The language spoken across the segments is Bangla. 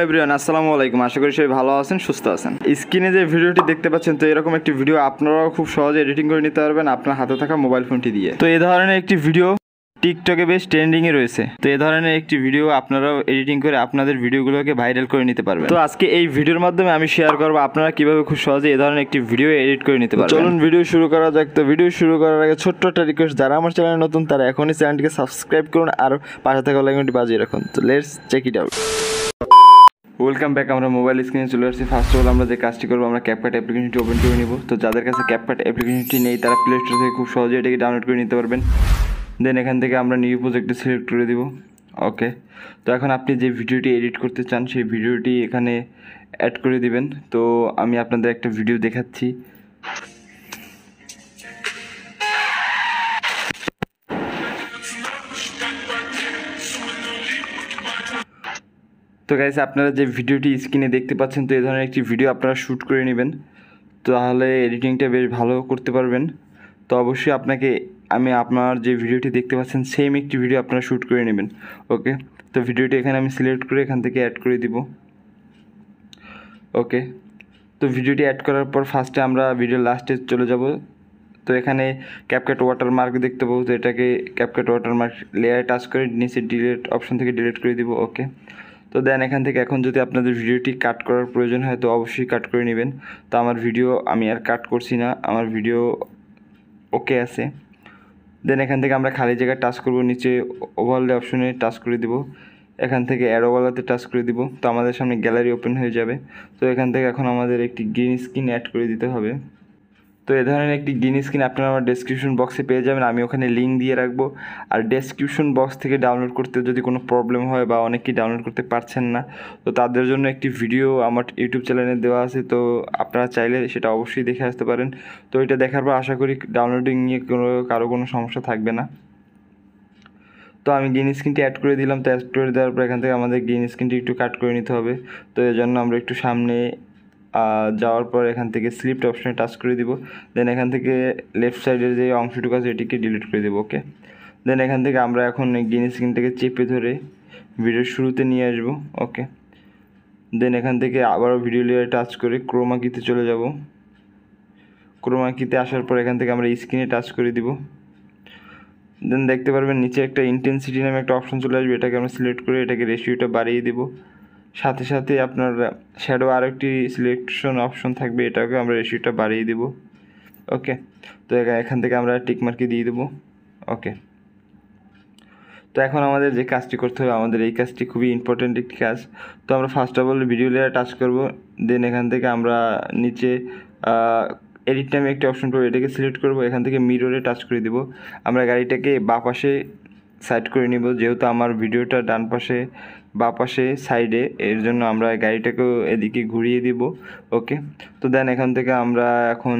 এভরিওয়ান আসসালামু আলাইকুম। আশা করি সবাই ভালো আছেন, সুস্থ আছেন। স্ক্রিনে যে ভিডিওটি দেখতে পাচ্ছেন, তো এরকম একটি ভিডিও আপনারাও খুব সহজে এডিটিং করে নিতে পারবেন আপনার হাতে থাকা মোবাইল ফোনটি দিয়ে। তো এই ধরনের একটি ভিডিও টিকটকে বেশ ট্রেন্ডিংয়ে রয়েছে। তো এই ধরনের একটি ভিডিও আপনারাও এডিটিং করে আপনাদের ভিডিওগুলোকে ভাইরাল করে নিতে পারবেন। তো আজকে এই ভিডিওর মাধ্যমে আমি শেয়ার করবো আপনারা কিভাবে খুব সহজে এই ধরনের একটি ভিডিও এডিট করে নিতে পারবেন। চলুন ভিডিও শুরু করা যাক। তো ভিডিও শুরু করার আগে ছোট্ট একটা রিকোয়েস্ট, যারা আমার চ্যানেলে নতুন তারা এখনই চ্যানেলটিকে সাবস্ক্রাইব করুন আর পাশে থাকা বেল আইকনটি বাজিয়ে রাখুন। তো let's check it out. Welcome back. আমরা মোবাইল স্ক্রিনে চলে আসছি। ফার্স্ট অফ অল আমরা যে কাজটি করবো, আমরা ক্যাপকাট অ্যাপ্লিকেশনটি ওপেন করে নিব। তো যাদের কাছে ক্যাপকাট অ্যাপ্লিকেশনটি নেই তারা প্লে স্টোর থেকে খুব সহজে এটাকে ডাউনলোড করে নিতে পারবেন। দেন এখান থেকে আমরা নিউ প্রজেক্টটি সিলেক্ট করে দিব। ওকে, তো এখন আপনি যে ভিডিওটি এডিট করতে চান সেই ভিডিওটি এখানে অ্যাড করে দিবেন। তো আমি আপনাদের একটা ভিডিও দেখাচ্ছি। তো গাইস, আপনারা যে ভিডিওটি স্ক্রিনে দেখতে পাচ্ছেন, তো এই ধরনের একটি ভিডিও আপনারা শ্যুট করে নেবেন, তাহলে এডিটিংটা বেশ ভালো করতে পারবেন। তো অবশ্যই আমি আপনার যে ভিডিওটি দেখতে পাচ্ছেন সেম একটি ভিডিও আপনারা শ্যুট করে নেবেন। ওকে, তো ভিডিওটি এখানে আমি সিলেক্ট করে এখান থেকে অ্যাড করে দিব। ওকে, তো ভিডিওটি অ্যাড করার পর ফার্স্টে আমরা ভিডিওর লাস্টে চলে যাব। তো এখানে ক্যাপকাট ওয়াটারমার্ক দেখতে পাবো। তো এটাকে ক্যাপকাট ওয়াটারমার্ক লেয়ারে টাচ করে নিচে ডিলিট অপশন থেকে ডিলিট করে দিব। ওকে, তো দেন এখান থেকে এখন যদি আপনাদের ভিডিওটি কাট করার প্রয়োজন হয় তো অবশ্যই কাট করে নেবেন। তো আমার ভিডিও আমি আর কাট করছি না, আমার ভিডিও ওকে আছে। দেন এখান থেকে আমরা খালি জায়গায় টাচ করব, নিচে ওভারলে অপশনে টাচ করে দিব, এখান থেকে অ্যাড ওভারলেতে টাচ করে দিব। তো আমাদের সামনে গ্যালারি ওপেন হয়ে যাবে। তো এখান থেকে এখন আমাদের একটি গ্রিন স্ক্রিন অ্যাড করে দিতে হবে। তো এই ধরনের একটি গ্রিন স্ক্রিন আপনারা আমার ডেসক্রিপশন বক্সে পেয়ে যাবেন, আমি ওখানে লিঙ্ক দিয়ে রাখবো। আর ডেসক্রিপশন বক্স থেকে ডাউনলোড করতে যদি কোনো প্রবলেম হয় বা অনেকেই ডাউনলোড করতে পারছেন না, তো তাদের জন্য একটি ভিডিও আমার ইউটিউব চ্যানেলে দেওয়া আছে। তো আপনারা চাইলে সেটা অবশ্যই দেখে আসতে পারেন। তো এটা দেখার পর আশা করি ডাউনলোডিং নিয়ে কারো কোনো সমস্যা থাকবে না। তো আমি গ্রিন স্ক্রিনটি অ্যাড করে দিলাম। তো অ্যাড করে দেওয়ার পর এখান থেকে আমাদের গ্রিন স্ক্রিনটি একটু কাট করে নিতে হবে। তো এর জন্য আমরা একটু সামনে যাওয়ার পর এখান থেকে স্লিপ্ট অপশনে টাচ করে দিব। দেন এখান থেকে লেফট সাইডের যে অংশটুকু আছে এটিকে ডিলিট করে দেবো। ওকে, দেন এখান থেকে আমরা এখন গ্রিন স্ক্রিনটাকে চেপে ধরে ভিডিওর শুরুতে নিয়ে আসবো। ওকে, দেন এখান থেকে আবারও ভিডিও লেয়ারে টাচ করে ক্রোমা কিতে চলে যাব। ক্রোমা কিতে আসার পর এখান থেকে আমরা স্ক্রিনে টাচ করে দিব। দেন দেখতে পারবেন নিচে একটা ইন্টেন্সিটি নামে একটা অপশন চলে আসবে, এটাকে আমরা সিলেক্ট করে এটাকে রেশিওটা বাড়িয়ে দিব। সাথে সাথে আপনার শ্যাডো আরও একটি সিলেকশন অপশন থাকবে, এটাকে আমরা রেশিওটা বাড়িয়ে দিব। ওকে, তো এখান থেকে আমরা টিক মার্কে দিয়ে দেবো। ওকে, তো এখন আমাদের যে কাজটি করতে হবে, আমাদের এই কাজটি খুবই ইম্পর্ট্যান্ট একটি কাজ। তো আমরা ফার্স্ট অফ অল ভিডিও লেয়ারে টাচ করব। দেন এখান থেকে আমরা নিচে এডিট নামে একটি অপশন পাবো, এটাকে সিলেক্ট করব। এখান থেকে মিররে টাচ করে দিব। আমরা গাড়িটাকে বাঁ পাশে সাইড করে নিব, যেহেতু আমার ভিডিওটা ডান পাশে বাঁ পাশে সাইডে, এর জন্য আমরা গাড়িটাকেও এদিকে ঘুরিয়ে দিব। ওকে, তো দেন এখান থেকে আমরা এখন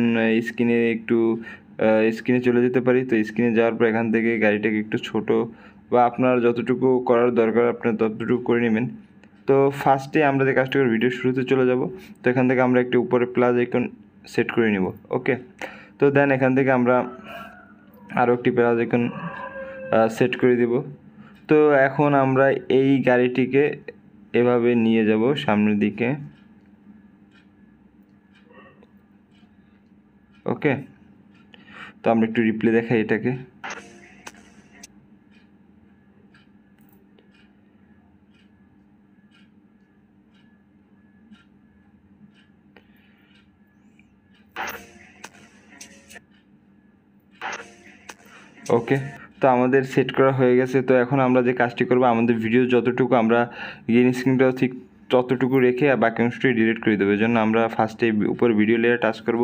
স্ক্রিনে চলে যেতে পারি। তো স্ক্রিনে যাওয়ার পর এখান থেকে গাড়িটাকে একটু ছোট বা আপনার যতটুকু করার দরকার আপনার ততটুকু করে নেবেন। তো ফার্স্টে আমরা যে কাজটা করে ভিডিও শুরুতে চলে যাব। তো এখান থেকে আমরা একটু উপরে প্লাস আইকন সেট করে নিব। ওকে, তো দেন এখান থেকে আমরা আরও একটি প্লাস আইকন সেট করে দিব। তো এখন আমরা এই গাড়িটিকে এভাবে নিয়ে যাব সামনের দিকে। ওকে, তো আমরা একটু রিপ্লে দেখাই এটাকে। ওকে, তো আমাদের সেট করা হয়ে গেছে। তো এখন আমরা যে কাজটি করবো, আমাদের ভিডিও যতটুকু আমরা গ্রিন স্ক্রিনটাও ঠিক ততটুকু রেখে আর বাকি অংশটি ডিলিট করে দেবো। এই জন্য আমরা ফার্স্টে উপরে ভিডিও লেয়ারে টাচ করব।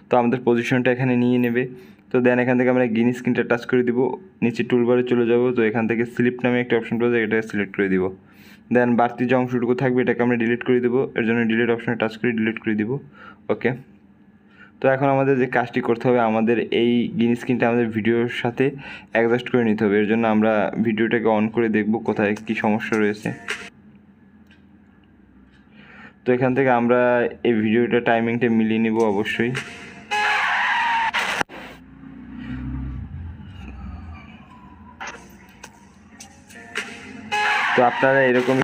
তো আমাদের পজিশনটা এখানে নিয়ে নেবে। তো দেন এখান থেকে আমরা গ্রিন স্ক্রিনটা টাচ করে দিব, নিচে টুলবারে চলে যাব। তো এখান থেকে স্লিপ নামে একটা অপশন পাওয়া যায়, এটাকে সিলেক্ট করে দিব। দেন বাড়তি যে অংশটুকু থাকবে এটাকে আমরা ডিলিট করে দেবো, এর জন্য ডিলিট অপশনে টাচ করে ডিলিট করে দিব। ওকে, তো এখন আমাদের যে কাজটি করতে হবে, আমাদের এই গ্রিন স্ক্রিনটা আমাদের ভিডিওর সাথে অ্যাডজাস্ট করে নিতে হবে। এর জন্য আমরা ভিডিওটাকে অন করে দেখব কোথায় কী সমস্যা রয়েছে। তো এখান থেকে আমরা এই ভিডিওটা টাইমিংটা মিলিয়ে নিব অবশ্যই। তো আপনারা এরকম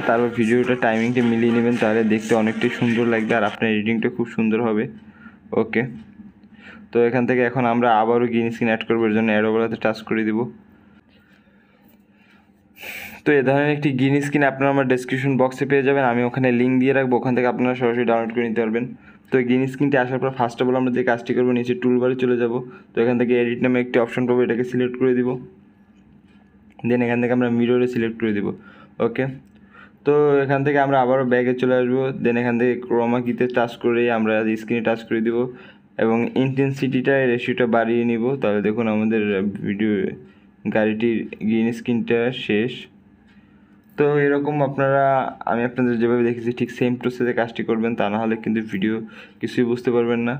তারপর ভিডিওটা টাইমিংটা মিলিয়ে নেবেন, তাহলে দেখতে অনেকটাই সুন্দর লাগবে আর আপনার এডিটিংটা খুব সুন্দর হবে। ওকে, তো এখান থেকে এখন আমরা আবারও গ্রিন স্ক্রিন অ্যাড করবো, এর জন্য অ্যারোগুলোতে টাচ করে দিব। তো এ ধরনের একটি গ্রিন স্ক্রিন আপনারা আমার ডেসক্রিপশন বক্সে পেয়ে যাবেন, আমি ওখানে লিঙ্ক দিয়ে রাখবো, ওখান থেকে আপনারা সরাসরি ডাউনলোড করে নিতে পারবেন। তো এই গ্রিন স্ক্রিনটি আসার পর ফার্স্ট অফ অল আমরা যে কাজটি করবো, নিচে টুলবারে চলে যাব। তো এখান থেকে এডিট নামে একটি অপশন পাবো, এটাকে সিলেক্ট করে দিব। দেন এখান থেকে আমরা মিররে সিলেক্ট করে দিব। ওকে, তো এখান থেকে আমরা আবারও ব্যাগে চলে আসবো। দেন এখান থেকে ক্রোমা কিতে টাচ করে আমরা স্ক্রিনে টাচ করে দিব এবং ইন্টেন্সিটিটা রেশিওটা বাড়িয়ে নিব। তাহলে দেখুন আমাদের ভিডিও গাড়িটির গ্রিন স্ক্রিনটা শেষ। তো এরকম আপনারা, আমি আপনাদের যেভাবে দেখেছি ঠিক সেম প্রসেসে কাজটি করবেন, তা না হলে কিন্তু ভিডিও কিছুই বুঝতে পারবেন না।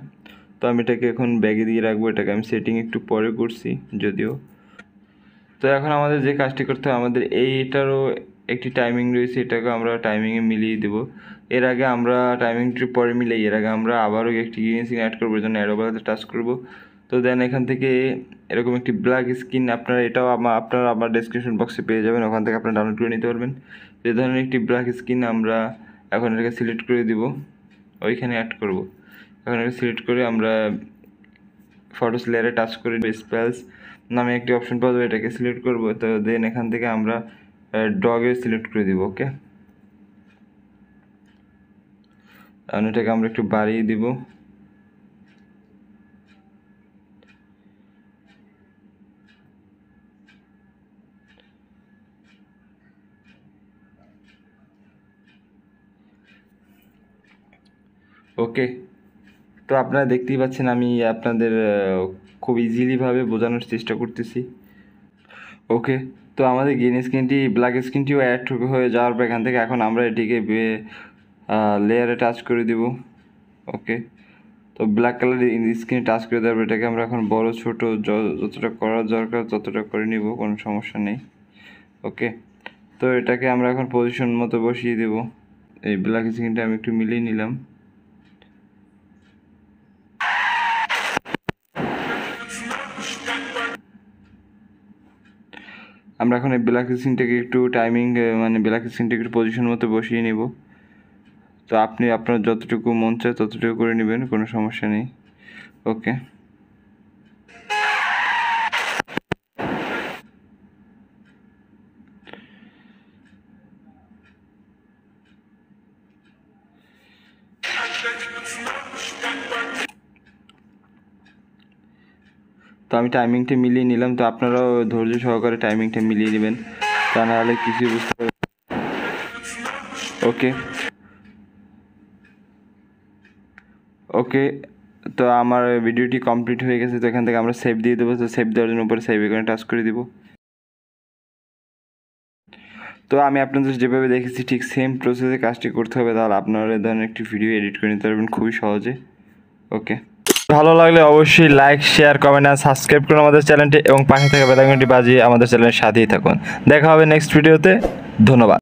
তো আমি এটাকে এখন ব্যাগে দিয়ে রাখবো, এটাকে আমি সেটিং একটু পরে করছি যদিও। তো এখন আমাদের যে কাজটি করতে হবে, আমাদের এইটারও একটি টাইমিং রয়েছে, এটাকে আমরা টাইমিংয়ে মিলিয়ে দেবো। এর আগে আমরা টাইমিংটি পরে মিলাই, এর আগে আমরা আবারও একটি গ্রিন স্ক্রিন অ্যাড করবো, জন্য অ্যারোগুলোতে টাচ করবো। তো দেন এখান থেকে এরকম একটি ব্ল্যাক স্ক্রিন, আপনারা এটাও আপনারা আমার ডেসক্রিপশন বক্সে পেয়ে যাবেন, ওখান থেকে আপনারা ডাউনলোড করে নিতে পারবেন। এই ধরনের একটি ব্ল্যাক স্ক্রিন আমরা এখন এটাকে সিলেক্ট করে দিব, ওইখানে অ্যাড করব। এখন এটা সিলেক্ট করে আমরা ফটোস লেয়ারে টাচ করে স্পেলস নামে একটি অপশন পাওয়া যাবে, এটাকে সিলেক্ট করব। তো দেন এখান থেকে আমরা ডগে সিলেক্ট করে দিব। ওকে, এখন এটাকে আমরা একটু বাড়িয়ে দিব। ওকে, তো আপনারা দেখতেই পাচ্ছেন আমি আপনাদের খুব ইজিলিভাবে বোঝানোর চেষ্টা করতেছি। ওকে, তো আমাদের গ্রিন স্ক্রিনটি ব্ল্যাক স্ক্রিনটিও অ্যাড হয়ে যাওয়ার পর এখান থেকে এখন আমরা এটিকে লেয়ারে টাচ করে দিব। ওকে, তো ব্ল্যাক কালার স্ক্রিনে টাচ করে দেওয়ার পর এটাকে আমরা এখন বড় ছোট যতটা করা দরকার ততটা করে নিব, কোনো সমস্যা নেই। ওকে, তো এটাকে আমরা এখন পজিশন মতো বসিয়ে দেব। এই ব্ল্যাক স্ক্রিনটা আমি একটু মিলিয়ে নিলাম। আমরা এখন এই ব্ল্যাক স্ক্রিনটাকে একটু টাইমিং মানে ব্ল্যাক স্ক্রিনটাকে একটু পজিশন মতো বসিয়ে নিব। তো আপনি আপনার যতটুকু মন চায় ততটুকু করে নেবেন, কোনো সমস্যা নেই। ওকে, তো আমি টাইমিংটা মিলিয়ে নিলাম। তো আপনারাও ধৈর্য সহকারে টাইমিংটা মিলিয়ে নেবেন, তা নাহলে কিছুই বুঝতে পারবেন। ওকে, ওকে, তো আমার ভিডিওটি কমপ্লিট হয়ে গেছে। তো এখান থেকে আমরা সেভ দিয়ে দেবো। তো সেভ দেওয়ার জন্য উপরে সেভ এখানে টাচ করে দিব। তো আমি আপনাদের যেভাবে দেখেছি ঠিক সেম প্রসেসে কাজটি করতে হবে, তাহলে আপনারা এই ধরনের একটি ভিডিও এডিট করে নিতে পারবেন খুবই সহজে। ওকে, ভালো লাগলে অবশ্যই লাইক, শেয়ার, কমেন্ট আর সাবস্ক্রাইব করুন আমাদের চ্যানেলটি এবং পাশে থাকা বেল আইকনটি বাজিয়ে আমাদের চ্যানেলের সাথেই থাকুন। দেখা হবে নেক্সট ভিডিওতে। ধন্যবাদ।